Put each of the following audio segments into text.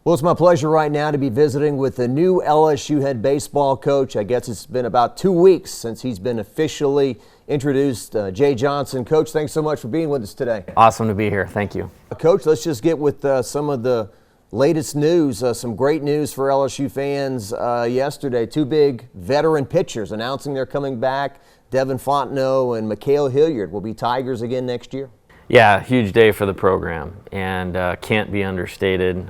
Well, it's my pleasure right now to be visiting with the new LSU head baseball coach. I guess it's been about 2 weeks since he's been officially introduced. Jay Johnson. Coach, thanks so much for being with us today. Awesome to be here. Thank you. Coach, let's just get with some of the latest news. Some great news for LSU fans yesterday. Two big veteran pitchers announcing they're coming back. Devin Fontenot and Mikhail Hilliard will be Tigers again next year. Yeah, huge day for the program, and can't be understated.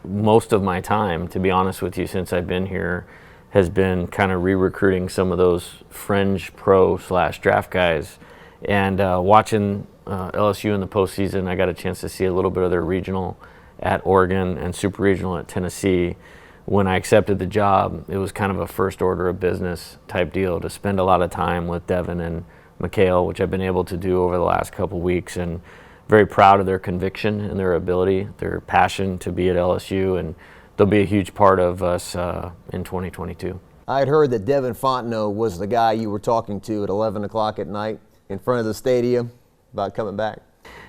Most of my time, to be honest with you, since I've been here, has been kind of re-recruiting some of those fringe pro/draft guys, and watching LSU in the postseason. I got a chance to see a little bit of their regional at Oregon and super regional at Tennessee. When I accepted the job, it was kind of a first order of business type deal to spend a lot of time with Devin and Mikhail, which I've been able to do over the last couple weeks, and very proud of their conviction and their ability, their passion to be at LSU, and they'll be a huge part of us in 2022. I had heard that Devin Fontenot was the guy you were talking to at 11 o'clock at night in front of the stadium about coming back.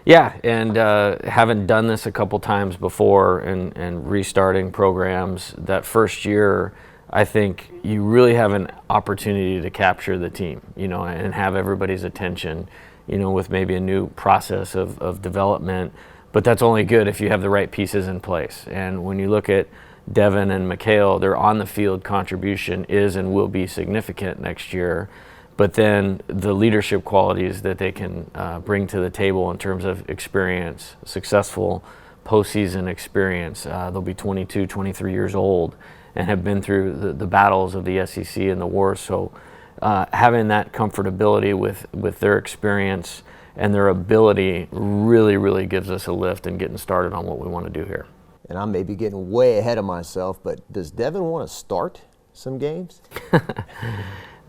Yeah, and having done this a couple times before and restarting programs, that first year, I think you really have an opportunity to capture the team, and have everybody's attention, with maybe a new process of development. But that's only good if you have the right pieces in place. And when you look at Devin and Mikhail, their on-the-field contribution is and will be significant next year. But then the leadership qualities that they can bring to the table in terms of experience, successful postseason experience. They'll be 22, 23 years old and have been through the battles of the SEC and the wars. So having that comfortability with their experience and their ability really gives us a lift in getting started on what we want to do here. And I may be getting way ahead of myself, but does Devin want to start some games?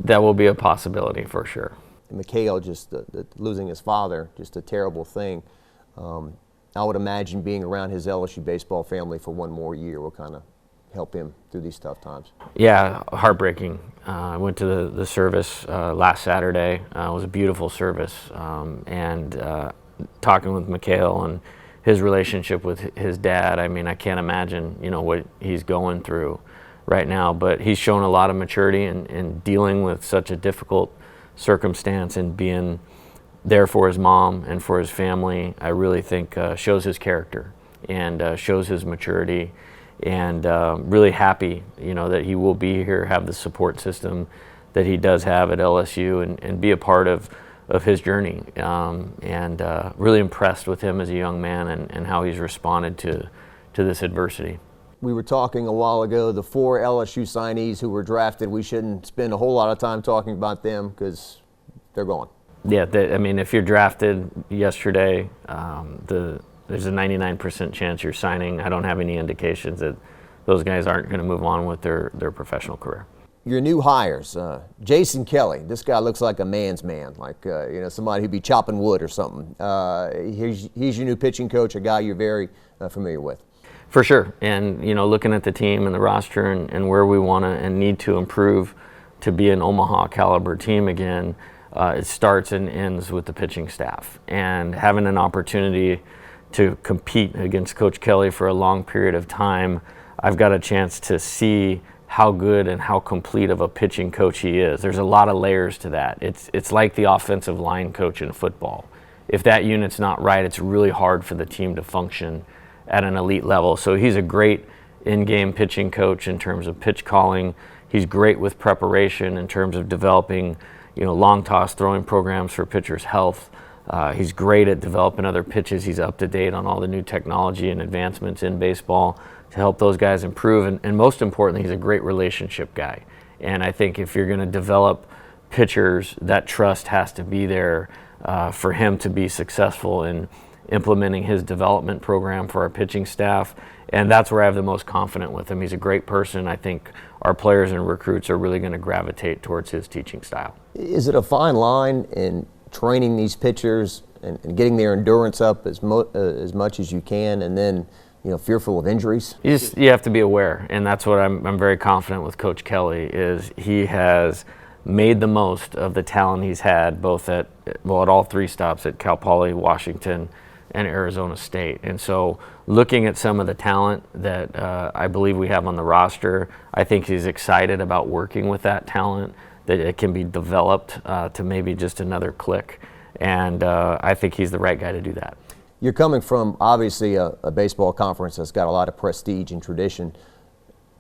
That will be a possibility for sure. And Mikhail, just losing his father, just a terrible thing. I would imagine being around his LSU baseball family for one more year will kind of help him through these tough times. Yeah, heartbreaking. I went to the service last Saturday. It was a beautiful service, and talking with Mikhail and his relationship with his dad, I can't imagine, what he's going through right now, but he's shown a lot of maturity in dealing with such a difficult circumstance and being there for his mom and for his family. I really think shows his character and shows his maturity, and really happy that he will be here, have the support system that he does have at LSU, and be a part of his journey, and really impressed with him as a young man and how he's responded to this adversity. We were talking a while ago, the 4 LSU signees who were drafted, we shouldn't spend a whole lot of time talking about them because they're gone. Yeah, if you're drafted yesterday, there's a 99% chance you're signing. I don't have any indications that those guys aren't going to move on with their professional career. Your new hires, Jason Kelly, this guy looks like a man's man, like somebody who'd be chopping wood or something. He's your new pitching coach, a guy you're very familiar with. For sure, and looking at the team and the roster and where we want to and need to improve to be an Omaha caliber team again, it starts and ends with the pitching staff. And having an opportunity to compete against Coach Kelly for a long period of time, I've got a chance to see how good and how complete of a pitching coach he is. There's a lot of layers to that. It's like the offensive line coach in football. If that unit's not right, it's really hard for the team to function at an elite level. So he's a great in-game pitching coach in terms of pitch calling. He's great with preparation in terms of developing, long toss throwing programs for pitchers' health. He's great at developing other pitches. He's up to date on all the new technology and advancements in baseball to help those guys improve. And most importantly, he's a great relationship guy. And I think if you're going to develop pitchers, that trust has to be there for him to be successful in implementing his development program for our pitching staff, and that's where I have the most confidence with him. He's a great person. I think our players and recruits are really going to gravitate towards his teaching style. Is it a fine line in training these pitchers and getting their endurance up as much as you can, and then fearful of injuries? You have to be aware, and that's what I'm very confident with Coach Kelly, is he has made the most of the talent he's had both at all 3 stops at Cal Poly, Washington, and Arizona State. And so looking at some of the talent that I believe we have on the roster, I think he's excited about working with that talent, that it can be developed to maybe just another click. And I think he's the right guy to do that. You're coming from obviously a baseball conference that's got a lot of prestige and tradition.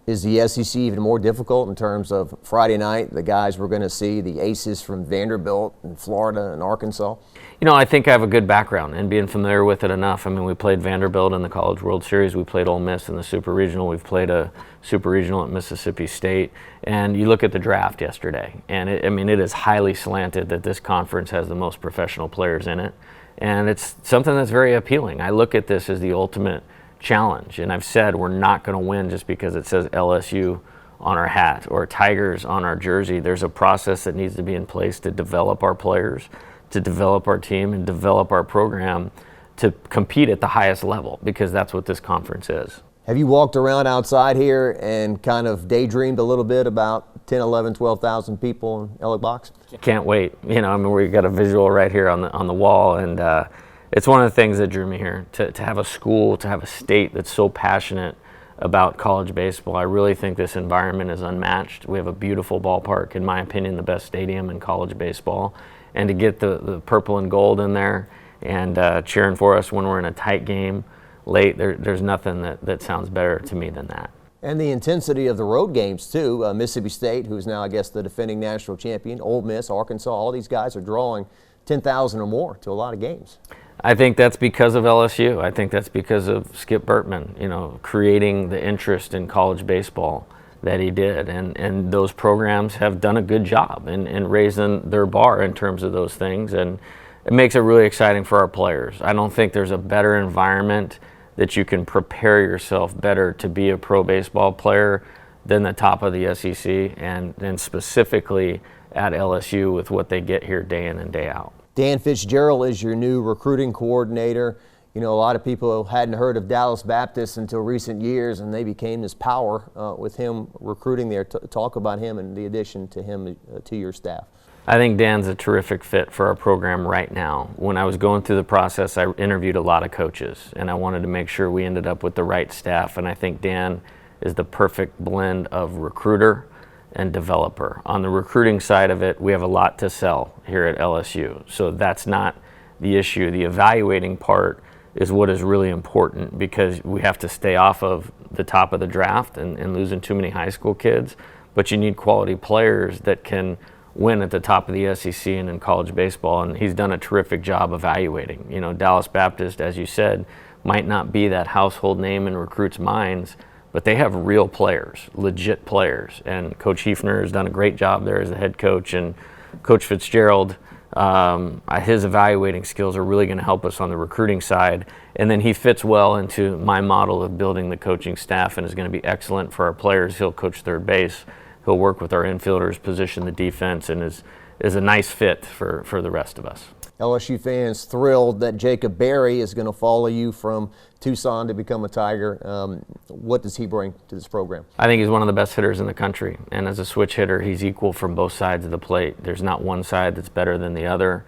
Is the SEC even more difficult in terms of Friday night, the guys we're going to see, the aces from Vanderbilt and Florida and Arkansas? You know, I think I have a good background and being familiar with it enough. I mean, we played Vanderbilt in the College World Series. We played Ole Miss in the Super Regional. We've played a Super Regional at Mississippi State. And you look at the draft yesterday, and it is highly slanted that this conference has the most professional players in it. And it's something that's very appealing. I look at this as the ultimate challenge, and I've said we're not going to win just because it says LSU on our hat or Tigers on our jersey. There's a process that needs to be in place to develop our players, to develop our team, and develop our program to compete at the highest level, because that's what this conference is. Have you walked around outside here and kind of daydreamed a little bit about 10, 11, 12,000 people in Ellick Box? Can't wait. You know, I mean, we've got a visual right here on the wall, and it's one of the things that drew me here, to have a school, to have a state that's so passionate about college baseball. I really think this environment is unmatched. We have a beautiful ballpark, in my opinion, the best stadium in college baseball. And to get the purple and gold in there and cheering for us when we're in a tight game late, there's nothing that sounds better to me than that. And the intensity of the road games, too. Mississippi State, who's now, I guess, the defending national champion, Ole Miss, Arkansas, all these guys are drawing 10,000 or more to a lot of games. I think that's because of LSU. I think that's because of Skip Bertman, you know, creating the interest in college baseball that he did. And those programs have done a good job in raising their bar in terms of those things. And it makes it really exciting for our players. I don't think there's a better environment that you can prepare yourself better to be a pro baseball player than the top of the SEC, and specifically at LSU with what they get here day in and day out. Dan Fitzgerald is your new recruiting coordinator. You know, a lot of people hadn't heard of Dallas Baptist until recent years, and they became this power with him recruiting there. Talk about him and the addition to him to your staff. I think Dan's a terrific fit for our program right now. When I was going through the process, I interviewed a lot of coaches, and I wanted to make sure we ended up with the right staff, and I think Dan is the perfect blend of recruiter and developer. On the recruiting side of it, we have a lot to sell here at LSU, so that's not the issue. The evaluating part is what is really important, because we have to stay off of the top of the draft and losing too many high school kids, but you need quality players that can win at the top of the SEC and in college baseball, and he's done a terrific job evaluating. You know, Dallas Baptist, as you said, might not be that household name in recruits' minds, but they have real players, legit players. And Coach Hefner has done a great job there as the head coach, and Coach Fitzgerald, his evaluating skills are really going to help us on the recruiting side. And then he fits well into my model of building the coaching staff and is going to be excellent for our players. He'll coach third base. He'll work with our infielders, position the defense, and is a nice fit for the rest of us. LSU fans thrilled that Jacob Berry is going to follow you from Tucson to become a Tiger. What does he bring to this program? I think he's one of the best hitters in the country, and as a switch hitter, he's equal from both sides of the plate. There's not one side that's better than the other.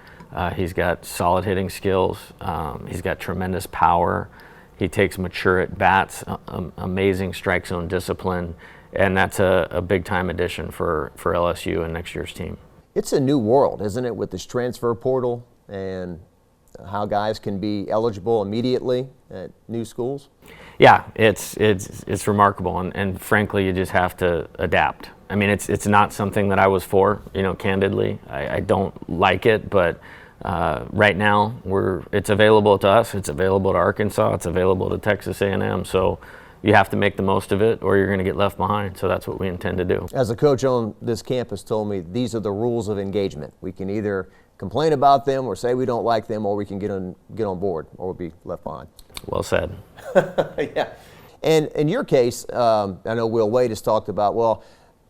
He's got solid hitting skills. He's got tremendous power. He takes mature at bats, amazing strike zone discipline, and that's a big-time addition for LSU and next year's team. It's a new world, isn't it, with this transfer portal and how guys can be eligible immediately at new schools? Yeah, it's remarkable, and frankly, you just have to adapt. I mean, it's not something that I was for, you know, candidly. I don't like it, but right now it's available to us. It's available to Arkansas. It's available to Texas A&M. So you have to make the most of it, or you're going to get left behind. So that's what we intend to do. As a coach on this campus told me, these are the rules of engagement. We can either complain about them or say we don't like them, or we can get on board, or we'll be left behind. Well said. Yeah. And in your case, I know Will Wade has talked about, well,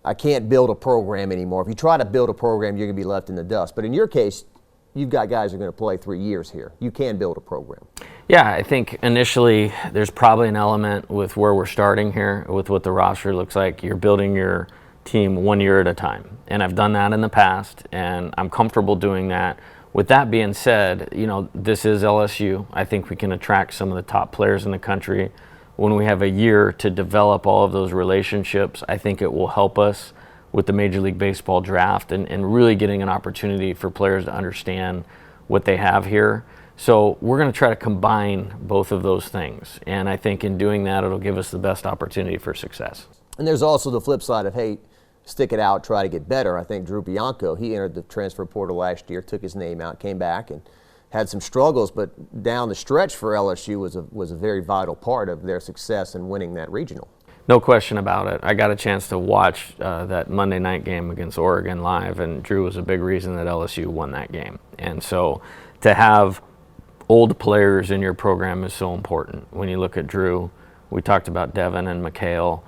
I can't build a program anymore. If you try to build a program, you're going to be left in the dust. But in your case, you've got guys who are going to play 3 years here. You can build a program. Yeah, I think initially there's probably an element with where we're starting here, with what the roster looks like. You're building your team 1 year at a time. And I've done that in the past, and I'm comfortable doing that with that being said, this is LSU. I think we can attract some of the top players in the country. When we have a year to develop all of those relationships, I think it will help us with the Major League Baseball draft and really getting an opportunity for players to understand what they have here. So we're going to try to combine both of those things. And I think in doing that, it'll give us the best opportunity for success. And there's also the flip side of, hey, stick it out, try to get better. I think Drew Bianco, he entered the transfer portal last year, took his name out, came back, and had some struggles, but down the stretch for LSU was a very vital part of their success in winning that regional. No question about it. I got a chance to watch that Monday night game against Oregon live, and Drew was a big reason that LSU won that game. And so to have old players in your program is so important. When you look at Drew, we talked about Devin and Mikhail.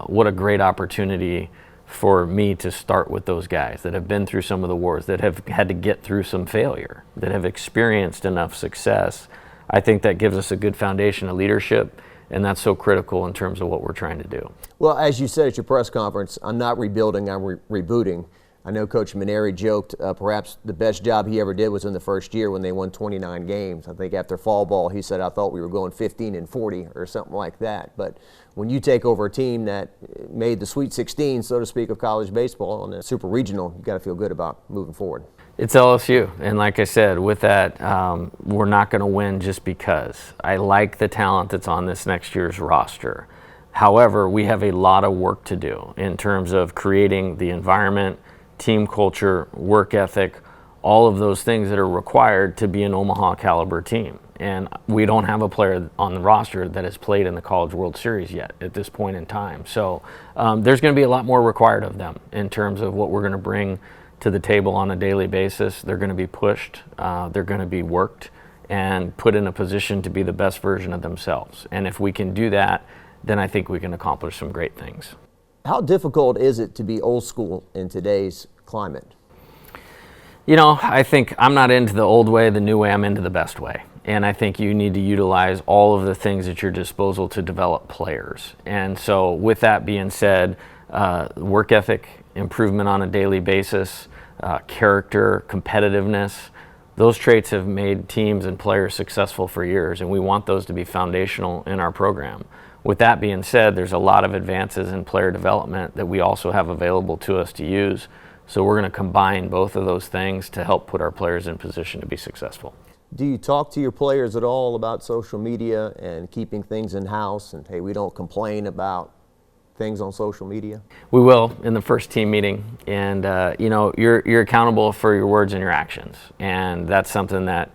What a great opportunity for me to start with those guys that have been through some of the wars, that have had to get through some failure, that have experienced enough success. I think that gives us a good foundation of leadership, and that's so critical in terms of what we're trying to do. Well, as you said at your press conference, I'm not rebuilding, I'm rebooting. I know Coach Maneri joked perhaps the best job he ever did was in the first year when they won 29 games. I think after fall ball, he said, I thought we were going 15-40 or something like that. But when you take over a team that made the Sweet 16, so to speak, of college baseball and a super regional, you got to feel good about moving forward. It's LSU, and like I said, with that, we're not going to win just because. I like the talent that's on this next year's roster. However, we have a lot of work to do in terms of creating the environment, team culture, work ethic, all of those things that are required to be an Omaha caliber team. And we don't have a player on the roster that has played in the College World Series yet at this point in time. So there's going to be a lot more required of them in terms of what we're going to bring to the table on a daily basis. They're going to be pushed, they're going to be worked, and put in a position to be the best version of themselves. And if we can do that, then I think we can accomplish some great things. How difficult is it to be old school in today's climate? I think I'm not into the old way, the new way, I'm into the best way. And I think you need to utilize all of the things at your disposal to develop players. And so with that being said, work ethic, improvement on a daily basis, character, competitiveness, those traits have made teams and players successful for years, and we want those to be foundational in our program. With that being said, there's a lot of advances in player development that we also have available to us to use. So we're going to combine both of those things to help put our players in position to be successful. Do you talk to your players at all about social media and keeping things in-house and, hey, we don't complain about things on social media? We will in the first team meeting, and you're accountable for your words and your actions, and that's something that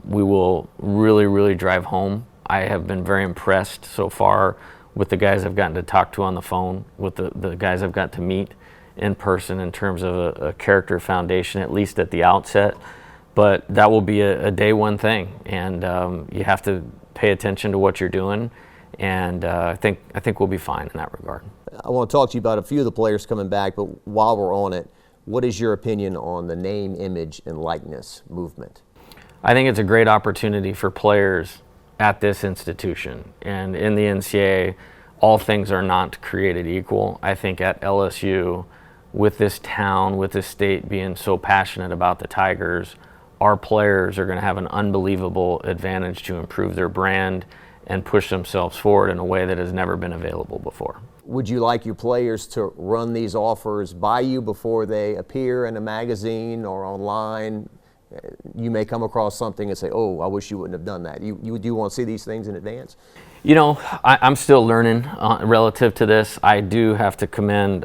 we will really drive home. I have been very impressed so far with the guys I've gotten to talk to on the phone, with the guys I've got to meet in person in terms of a character foundation, at least at the outset. But that will be a day one thing, and you have to pay attention to what you're doing, and I think we'll be fine in that regard. I want to talk to you about a few of the players coming back, but while we're on it, what is your opinion on the name, image, and likeness movement? I think it's a great opportunity for players at this institution, and in the NCAA, all things are not created equal. I think at LSU, with this town, with this state being so passionate about the Tigers, our players are going to have an unbelievable advantage to improve their brand and push themselves forward in a way that has never been available before. Would you like your players to run these offers by you before they appear in a magazine or online? You may come across something and say, oh, I wish you wouldn't have done that. Do you want to see these things in advance? I'm still learning relative to this. I do have to commend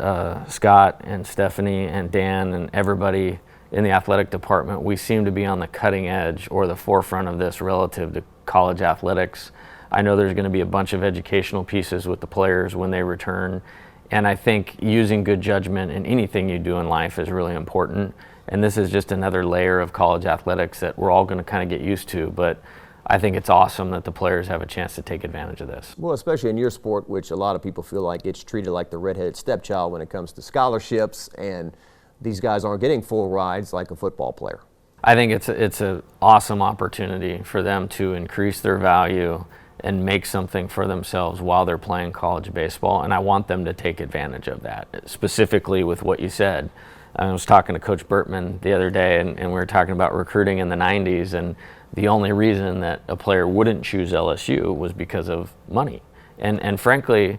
Scott and Stephanie and Dan and everybody in the athletic department. We seem to be on the cutting edge or the forefront of this relative to college athletics. I know there's going to be a bunch of educational pieces with the players when they return, and I think using good judgment in anything you do in life is really important. And this is just another layer of college athletics that we're all going to kind of get used to, but I think it's awesome that the players have a chance to take advantage of this. Well, especially in your sport, which a lot of people feel like it's treated like the redheaded stepchild when it comes to scholarships, and these guys aren't getting full rides like a football player. I think it's an awesome opportunity for them to increase their value and make something for themselves while they're playing college baseball, and I want them to take advantage of that, specifically with what you said. I was talking to Coach Burtman the other day, and we were talking about recruiting in the 90s, and the only reason that a player wouldn't choose LSU was because of money. And frankly,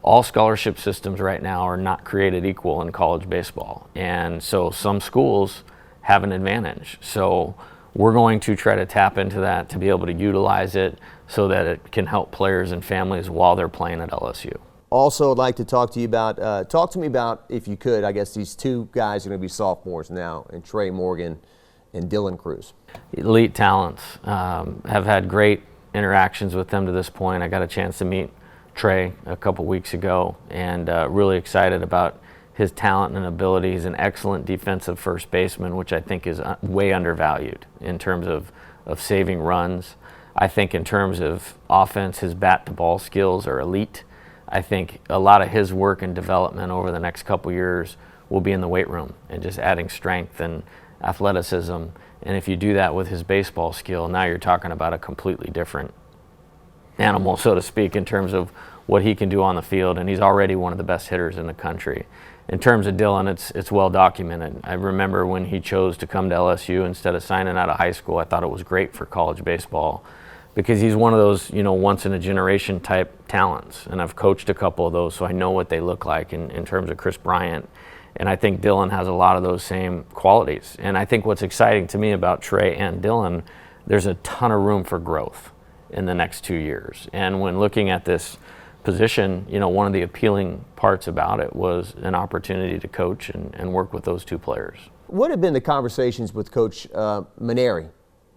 all scholarship systems right now are not created equal in college baseball. And so some schools have an advantage. So we're going to try to tap into that to be able to utilize it so that it can help players and families while they're playing at LSU. Also, I'd like to talk to you about, talk to me about, if you could, I guess these two guys are going to be sophomores now, and Trey Morgan and Dillon Cruz. Elite talents. Have had great interactions with them to this point. I got a chance to meet Trey a couple weeks ago, and really excited about his talent and ability. He's an excellent defensive first baseman, which I think is way undervalued in terms of saving runs. I think in terms of offense, his bat to ball skills are elite. I think a lot of his work and development over the next couple years will be in the weight room and just adding strength and athleticism. And if you do that with his baseball skill, now you're talking about a completely different animal, so to speak, in terms of what he can do on the field. And he's already one of the best hitters in the country. In terms of Dillon, it's well documented. I remember when he chose to come to LSU instead of signing out of high school, I thought it was great for college baseball, because he's one of those, once in a generation type talents. And I've coached a couple of those, so I know what they look like in terms of Chris Bryant. And I think Dillon has a lot of those same qualities. And I think what's exciting to me about Trey and Dillon, there's a ton of room for growth in the next 2 years. And when looking at this position, one of the appealing parts about it was an opportunity to coach and work with those two players. What have been the conversations with Coach Maneri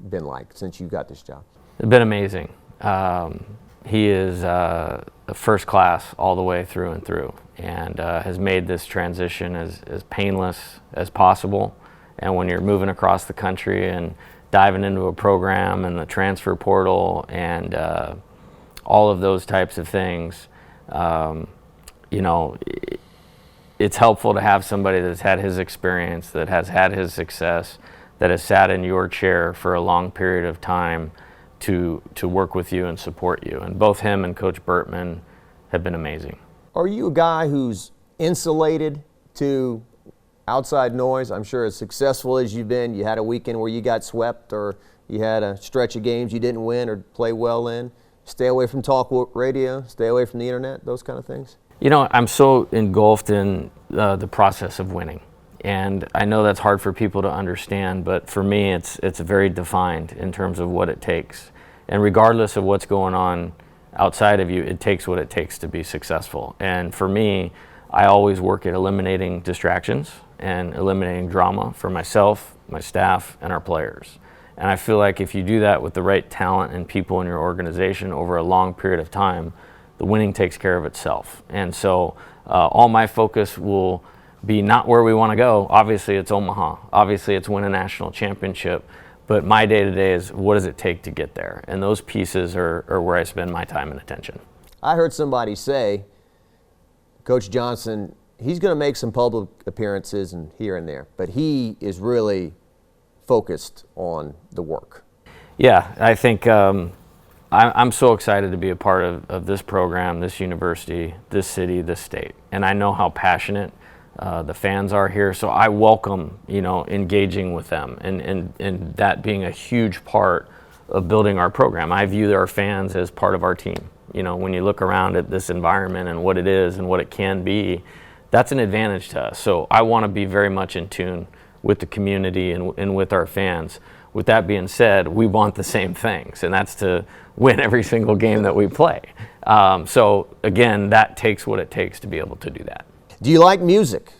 been like since you got this job? It's been amazing. He is first class all the way through and through, and has made this transition as painless as possible. And when you're moving across the country and diving into a program and the transfer portal and all of those types of things, it's helpful to have somebody that's had his experience, that has had his success, that has sat in your chair for a long period of time to work with you and support you. And both him and Coach Burtman have been amazing. Are you a guy who's insulated to outside noise? I'm sure as successful as you've been, you had a weekend where you got swept, or you had a stretch of games you didn't win or play well in. Stay away from talk radio, stay away from the internet, those kind of things? I'm so engulfed in the process of winning. And I know that's hard for people to understand, but for me, it's very defined in terms of what it takes. And regardless of what's going on outside of you, it takes what it takes to be successful. And for me, I always work at eliminating distractions and eliminating drama for myself, my staff, and our players. And I feel like if you do that with the right talent and people in your organization over a long period of time, the winning takes care of itself. And so all my focus will be not where we want to go. Obviously, it's Omaha. Obviously, it's win a national championship. But my day-to-day is, what does it take to get there? And those pieces are where I spend my time and attention. I heard somebody say, Coach Johnson, he's going to make some public appearances and here and there, but he is really focused on the work. Yeah, I think I'm so excited to be a part of this program, this university, this city, this state. And I know how passionate the fans are here, so I welcome, engaging with them and that being a huge part of building our program. I view our fans as part of our team. When you look around at this environment and what it is and what it can be, that's an advantage to us. So I want to be very much in tune with the community and with our fans. With that being said, we want the same things, and that's to win every single game that we play. So again, that takes what it takes to be able to do that. Do you like music?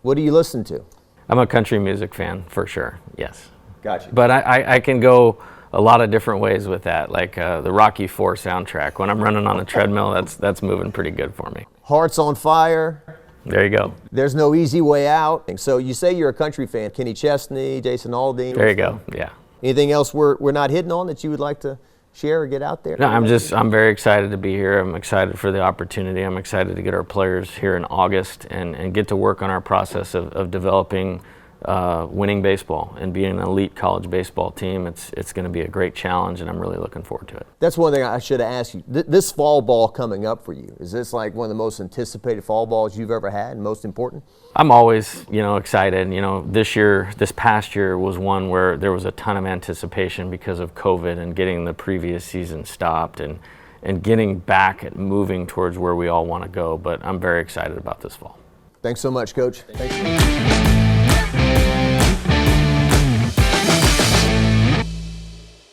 What do you listen to? I'm a country music fan, for sure, yes. Gotcha. But I can go a lot of different ways with that, like the Rocky IV soundtrack. When I'm running on the treadmill, that's moving pretty good for me. Hearts on Fire. There you go. There's No Easy Way Out. So you say you're a country fan. Kenny Chesney, Jason Aldean. There you go, yeah. Anything else we're not hitting on that you would like to share or get out there? No, I'm very excited to be here. I'm excited for the opportunity. I'm excited to get our players here in August and get to work on our process of developing winning baseball and being an elite college baseball team. It's going to be a great challenge, and I'm really looking forward to it. That's one thing I should have asked you. This fall ball coming up for you, is this like one of the most anticipated fall balls you've ever had and most important? I'm always, excited. This past year was one where there was a ton of anticipation because of COVID and getting the previous season stopped and getting back and moving towards where we all want to go. But I'm very excited about this fall. Thanks so much, Coach. Thanks.